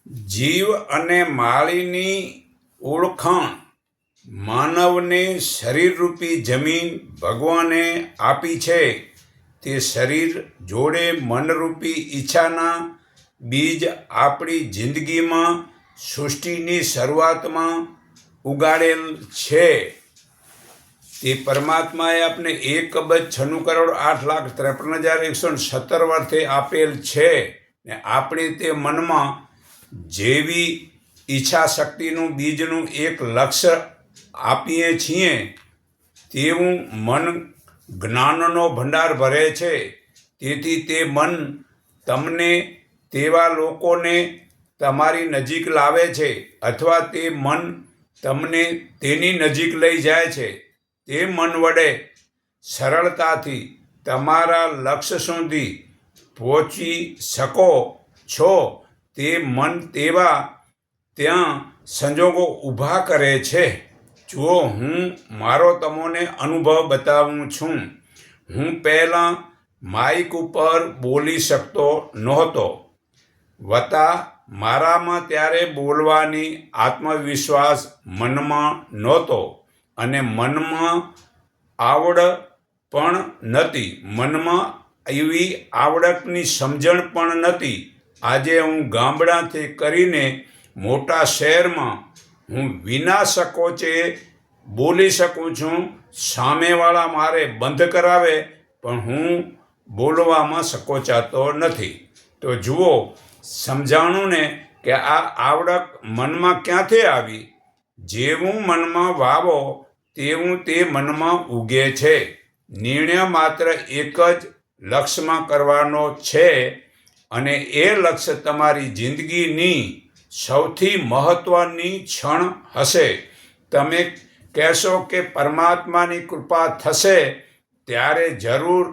જીવ અને માળીની ઓળખાણ માનવને શરીરરૂપી જમીન ભગવાને આપી છે. તે શરીર જોડે મનરૂપી ઈચ્છાના બીજ આપણી જિંદગીમાં સૃષ્ટિની શરૂઆતમાં ઉગાડેલ છે. તે પરમાત્માએ આપણે 1,96,08,53,117 વર્ષે આપેલ છે ને આપણે તે મનમાં જેવી ઈચ્છા શક્તિનું બીજનું એક લક્ષ્ય આપીએ છીએ તેવું મન જ્ઞાનનો ભંડાર ભરે છે. તેથી તે મન તમને તેવા લોકોને તમારી નજીક લાવે છે અથવા તે મન તમને તેની નજીક લઈ જાય છે. તે મન વડે સરળતાથી તમારા લક્ષ્ય સુધી પહોંચી શકો છો. તે મન તેવા ત્યાં સંજોગો ઊભા કરે છે. જુઓ, હું મારો તમને અનુભવ બતાવું છું. હું પહેલાં માઇક ઉપર બોલી શકતો નહોતો. મારામાં ત્યારે બોલવાની આત્મવિશ્વાસ મનમાં નહોતો અને મનમાં આવડ પણ નહોતી. મનમાં એવી આવડતની સમજણ પણ નહોતી. આજે હું ગામડાથી કરીને મોટા શહેરમાં હું વિના સંકોચે બોલી શકું છું. સામેવાળા મારે બંધ કરાવે પણ હું બોલવામાં સંકોચાતો નથી. તો જુઓ, સમજાણું ને કે આ આવડત મનમાં ક્યાંથી આવી? જેવું મનમાં વાવો તેવું તે મનમાં ઉગે છે. નિર્ણય માત્ર એક જ લક્ષ્યમાં કરવાનો છે અને એ લક્ષ્ય તમારી જિંદગીની સૌથી મહત્વની ક્ષણ હશે. તમે કહેશો કે પરમાત્માની કૃપા થશે ત્યારે જરૂર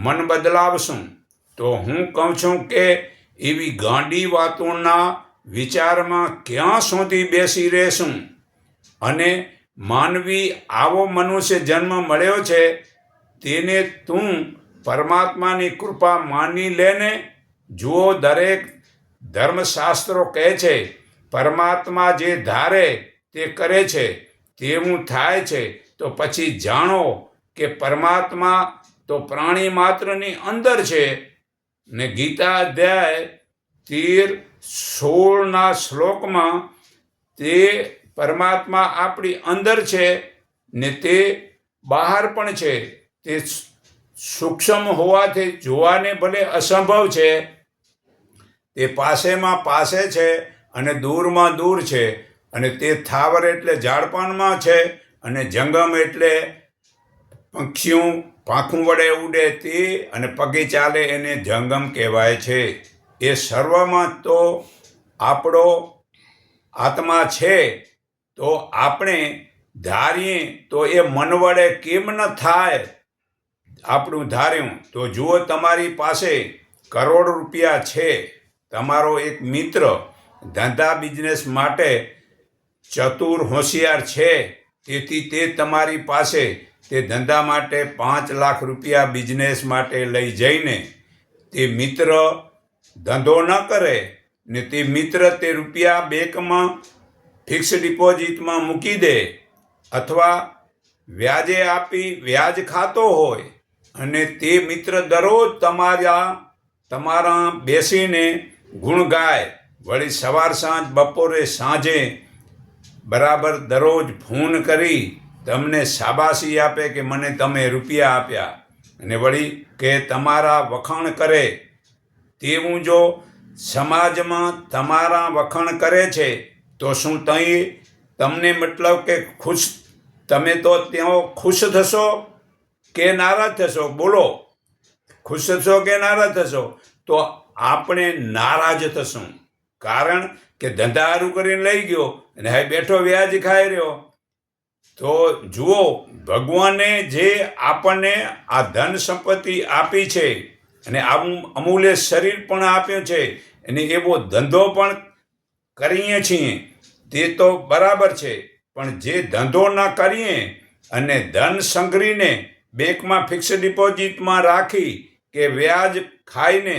મન બદલાવશું. તો હું કહું છું કે એવી ગાંડી વાતોના વિચારમાં ક્યાં સુધી બેસી રહેશું? અને માનવી આવો મનુષ્ય જન્મ મળ્યો છે તેને તું પરમાત્માની કૃપા માની લેને. જુઓ, દરેક ધર્મશાસ્ત્રો કહે છે પરમાત્મા જે ધારે તે કરે છે તેવું થાય છે. તો પછી જાણો કે પરમાત્મા તો પ્રાણી માત્રની અંદર છે. ને ગીતા અધ્યાય 13-16 શ્લોકમાં તે પરમાત્મા આપણી અંદર છે ને તે બહાર પણ છે. તે સૂક્ષ્મ હોવાથી જોવાને ભલે અસંભવ છે, તે પાસેમાં પાસે છે અને દૂરમાં દૂર છે. અને તે થાવર એટલે ઝાડપાનમાં છે અને જંગમ એટલે પંખીઓ પાંખું વડે ઉડે તે અને પગે ચાલે એને જંગમ કહેવાય છે. એ સર્વમાં તો આપણો આત્મા છે. તો આપણે ધારીએ તો એ મન વડે કેમ ન થાય આપણું ધાર્યું? તો જુઓ, તમારી પાસે કરોડ રૂપિયા છે. તમારો એક મિત્ર ધંધા બિઝનેસ માટે ચતુર હોશિયાર છે. તેથી તે તમારી પાસે તે ધંધા માટે 5 લાખ રૂપિયા બિઝનેસ માટે લઈ જઈને તે મિત્ર ધંધો ન કરે ને તે મિત્ર તે રૂપિયા બેંકમાં ફિક્સ ડિપોઝિટમાં મૂકી દે અથવા વ્યાજે આપી વ્યાજ ખાતો હોય અને તે મિત્ર દરરોજ તમારા બેસીને ગુણ ગાય. વળી સવાર સાંજ બપોરે સાંજે બરાબર દરરોજ ફોન કરી તમને શાબાશી આપે કે મને તમે રૂપિયા આપ્યા અને વળી કે તમારા વખાણ કરે. તેવું જો સમાજમાં તમારા વખાણ કરે છે તો શું તમને મતલબ કે તમે તો ત્યાં ખુશ થશો કે નારાજ થશો? બોલો, ખુશ થશો કે નારાજ થશો? તો આપણે નારાજ થશું. કારણ કે ધંધારું કરીને લઈ ગયો અને હવે બેઠો વ્યાજ ખાઈ રહ્યો. તો જુઓ, ભગવાને જે આપણને આ ધન સંપત્તિ આપી છે અને આવું અમૂલ્ય શરીર પણ આપ્યું છે અને એવો ધંધો પણ કરીએ છીએ તે તો બરાબર છે. પણ જે ધંધો ન કરીએ અને ધન સંગ્રહીને બેંકમાં ફિક્સ ડિપોઝિટમાં રાખી કે વ્યાજ ખાઈને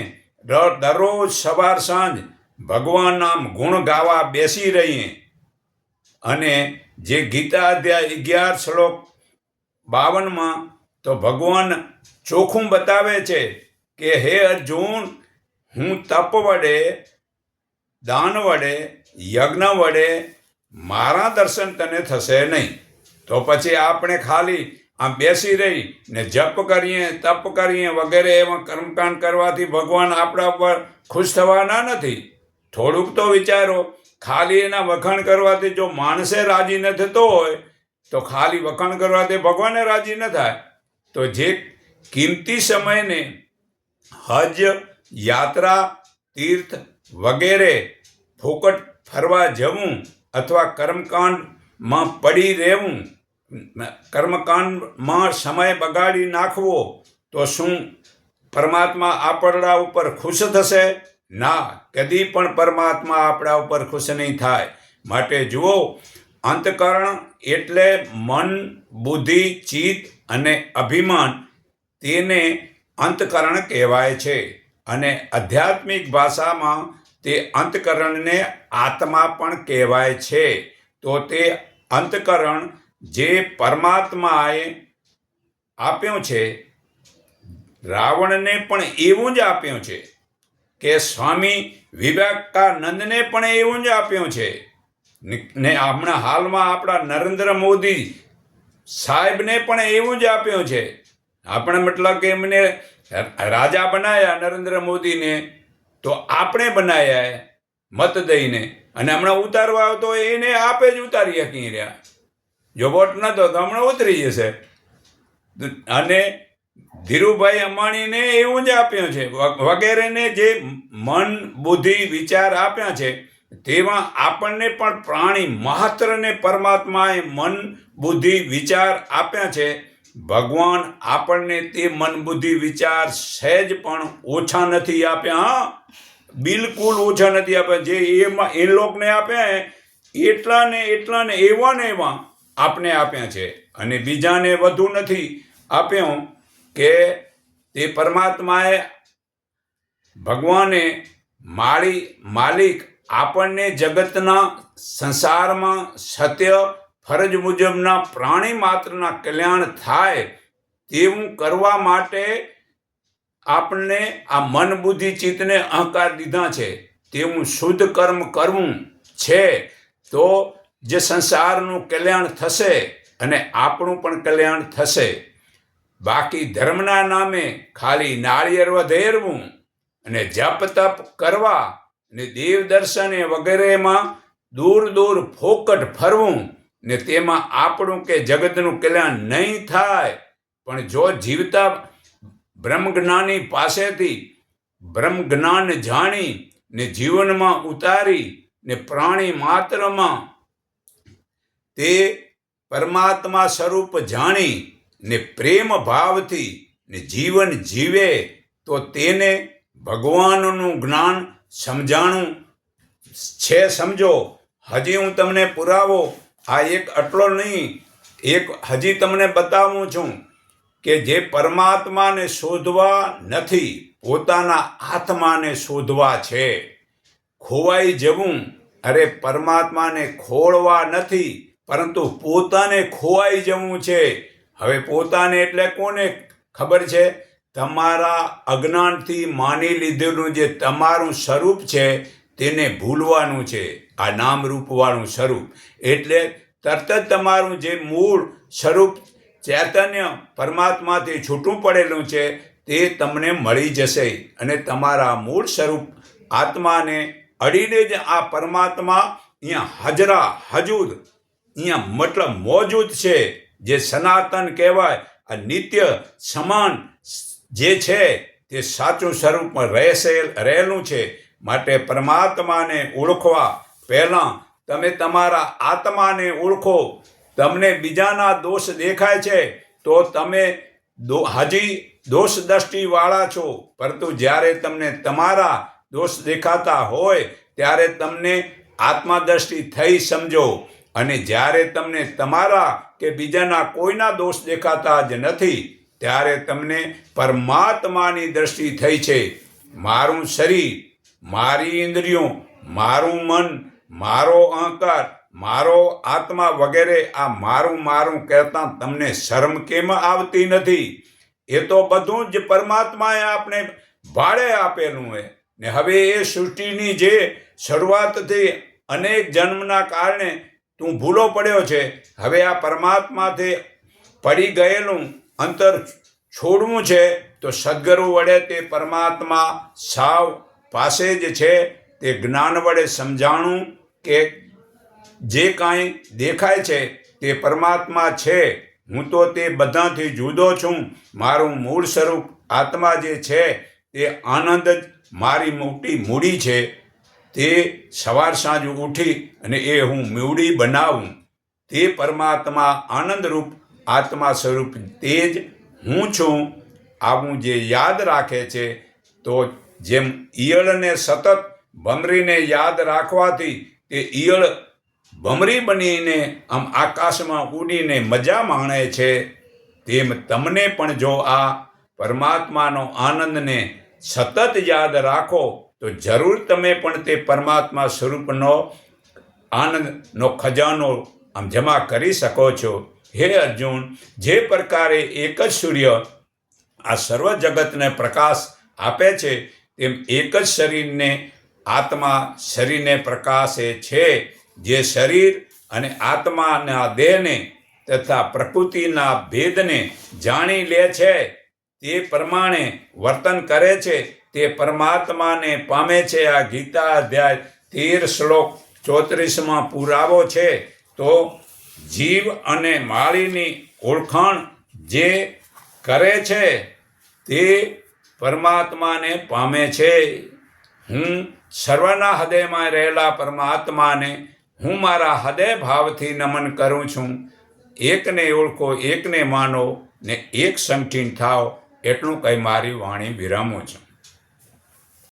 દરરોજ સવાર સાંજ ભગવાનના ગુણ ગાવા બેસી રહીએ અને જે ગીતા અધ્યાય 11 શ્લોક 52 તો ભગવાન ચોખ્ખું બતાવે છે કે હે અર્જુન, હું તપ વડે, દાન વડે, યજ્ઞ વડે મારા દર્શન તને થશે નહીં. તો પછી આપણે ખાલી આમ બેસી રહી ને જપ કરીએ, તપ કરીએ વગેરે એવા કર્મકાંડ કરવાથી ભગવાન આપણા ઉપર ખુશ થવાના નથી. થોડુંક તો વિચારો, ખાલી એના વખાણ કરવાથી જો માણસે રાજી ન થતો હોય તો ખાલી વખાણ કરવાથી ભગવાને રાજી ન થાય. તો જે કિંમતી સમયને હજ, યાત્રા, તીર્થ વગેરે ફોકટ ફરવા જવું અથવા કર્મકાંડમાં પડી રહેવું, કર્મકાંડમાં સમય બગાડી નાખવો, તો શું પરમાત્મા આપણા ઉપર ખુશ થશે? ના, કદી પણ પરમાત્મા આપણા ઉપર ખુશ નહીં થાય. માટે જુઓ, અંતકરણ એટલે મન, બુદ્ધિ, ચિત્ત અને અભિમાન, તેને અંતકરણ કહેવાય છે. અને આધ્યાત્મિક ભાષામાં તે અંતકરણને આત્મા પણ કહેવાય છે. તો તે અંતકરણ જે પરમાત્માએ આપ્યો છે, રાવણને પણ એવું જ આપ્યું છે કે સ્વામી વિવેકાનંદને પણ એવું જ આપ્યું છે ને હમણાં હાલમાં આપણા નરેન્દ્ર મોદી સાહેબને પણ એવું જ આપ્યું છે. આપણે મતલબ કે એમને રાજા બનાયા નરેન્દ્ર મોદીને, તો આપણે બનાયા મત દઈને, અને હમણાં ઉતારવા આવતો એને આપે જ ઉતારી શકી રહ્યા. જો વોટ નતો તો હમણાં ઉતરી જશે. અને ધીરુભાઈ અંબાણીને એવું જ આપ્યું છે. વગેરેને જે મન, બુદ્ધિ, વિચાર આપ્યા છે, તેમાં આપણને પણ પ્રાણી માત્રને પરમાત્માએ મન, બુદ્ધિ, વિચાર આપ્યા છે. ભગવાન આપણને તે મન, બુદ્ધિ, વિચાર સહેજ પણ ઓછા નથી આપ્યા. બિલકુલ ઓછા નથી આપ્યા. જે એમાં એ લોકોને આપ્યા એટલા ને એવા આપણે આપ્યા છે. અને બીજાને વધુ નથી આપ્યું કે તે પરમાત્માએ, ભગવાને માલિક આપણને જગતના સંસારમાં સત્ય ફરજ મુજબના પ્રાણી માત્રના કલ્યાણ થાય તેવું કરવા માટે આપણને આ મન, બુદ્ધિ, ચિત્તને અહંકાર દીધા છે. તેવું શુદ્ધ કર્મ કરવું છે તો જે સંસારનું કલ્યાણ થશે અને આપણું પણ કલ્યાણ થશે. બાકી ધર્મના નામે ખાલી નાળિયેર વધેરવું અને જપ તપ કરવા ને દેવ દર્શને વગેરેમાં દૂર ફોકટ ફરવું ને તેમાં આપણું કે જગતનું કલ્યાણ નહીં થાય. પણ જો જીવતા બ્રહ્મજ્ઞાની પાસેથી બ્રહ્મ જ્ઞાન જાણી ને જીવનમાં ઉતારી ને પ્રાણી માત્રમાં તે પરમાત્મા સ્વરૂપ જાણી ને પ્રેમ ભાવથી ને જીવન જીવે તો તેને ભગવાનનું જ્ઞાન સમજાણું છે. સમજો, હજી હું તમને પુરાવો આ એક આટલો નહીં, એક હજી તમને બતાવું છું કે જે પરમાત્માને શોધવા નથી, પોતાના આત્માને શોધવા છે. ખોવાઈ જવું, અરે પરમાત્માને ખોળવા નથી, પરંતુ પોતાને ખોવાઈ જવું છે. હવે પોતાને એટલે કોને ખબર છે? તમારા અજ્ઞાનથી માની લીધેલું જે તમારું સ્વરૂપ છે તેને ભૂલવાનું છે. આ નામ રૂપવાળું સ્વરૂપ એટલે તરત જ તમારું જે મૂળ સ્વરૂપ ચૈતન્ય પરમાત્માથી છૂટું પડેલું છે તે તમને મળી જશે. અને તમારા મૂળ સ્વરૂપ આત્માને અડીને જ આ પરમાત્મા અહીંયા હજૂદ અહીંયા મતલબ મોજૂદ છે. જે સનાતન કહેવાય, આ નિત્ય સમાન જે છે તે સાચું સ્વરૂપમાં રહેલું છે. માટે પરમાત્માને ઓળખવા પહેલાં તમે તમારા આત્માને ઓળખો. તમને બીજાના દોષ દેખાય છે તો તમે હજી દોષ દ્રષ્ટિવાળા છો, પરંતુ જ્યારે તમને તમારા દોષ દેખાતા હોય ત્યારે તમને આત્મા દ્રષ્ટિ થઈ સમજો. અને જ્યારે તમને તમારા કે બીજાના કોઈના દોષ દેખાતા જ નથી ત્યારે તમને પરમાત્માની દ્રષ્ટિ થઈ છે. મારું શરીર, મારી ઇન્દ્રિયો, મારું મન, મારો અહંકાર, મારો આત્મા વગેરે આ મારું મારું કહેતા તમને શરમ કેમ આવતી નથી? એ તો બધું જ પરમાત્માએ આપણે ભાડે આપેલું છે ને હવે એ સૃષ્ટિની જે શરૂઆતથી અનેક જન્મના કારણે તું ભૂલો પડ્યો છે. હવે આ પરમાત્માથી પડી ગયેલું અંતર છોડવું છે તો સદગુરુ વડે તે પરમાત્મા સાવ પાસે જ છે. તે જ્ઞાન વડે સમજાણું કે જે કાંઈ દેખાય છે તે પરમાત્મા છે. હું તો તે બધાથી જુદો છું. મારું મૂળ સ્વરૂપ આત્મા જે છે તે આનંદ જ મારી મોટી મૂડી છે. તે સવાર સાંજ ઉઠી અને એ હું મૂડી બનાવું. તે પરમાત્મા આનંદરૂપ આત્મા સ્વરૂપ તે જ હું છું. આવું જે યાદ રાખે છે તો જેમ ઈયળને સતત ભમરીને યાદ રાખવાથી તે ઈયળ ભમરી બનીને આમ આકાશમાં ઉડીને મજા માણે છે, તેમ તમને પણ જો આ પરમાત્માનો આનંદને સતત યાદ રાખો તો જરૂર તમે પણ તે પરમાત્મા સ્વરૂપનો આનંદનો ખજાનો આમ જમા કરી શકો છો. હે અર્જુન, જે પ્રકારે એક જ સૂર્ય આ સર્વ જગતને પ્રકાશ આપે છે તેમ એક જ શરીરને આત્મા શરીરને પ્રકાશે છે. જે શરીર અને આત્માના દેહને તથા પ્રકૃતિના ભેદને જાણી લે છે, તે પ્રમાણે વર્તન કરે છે તે પરમાત્માને પામે છે. આ ગીતા અધ્યાય 13 શ્લોક 34માં પુરાવો છે. તો જીવ અને માળીની ઓળખાણ જે કરે છે તે પરમાત્માને પામે છે. હું સર્વના હૃદયમાં રહેલા પરમાત્માને હું મારા હૃદય ભાવથી નમન કરું છું. એકને ઓળખો, એકને માનો ને એક સંઠીન થાવ. એટલું કહી મારી વાણી વિરામું છું.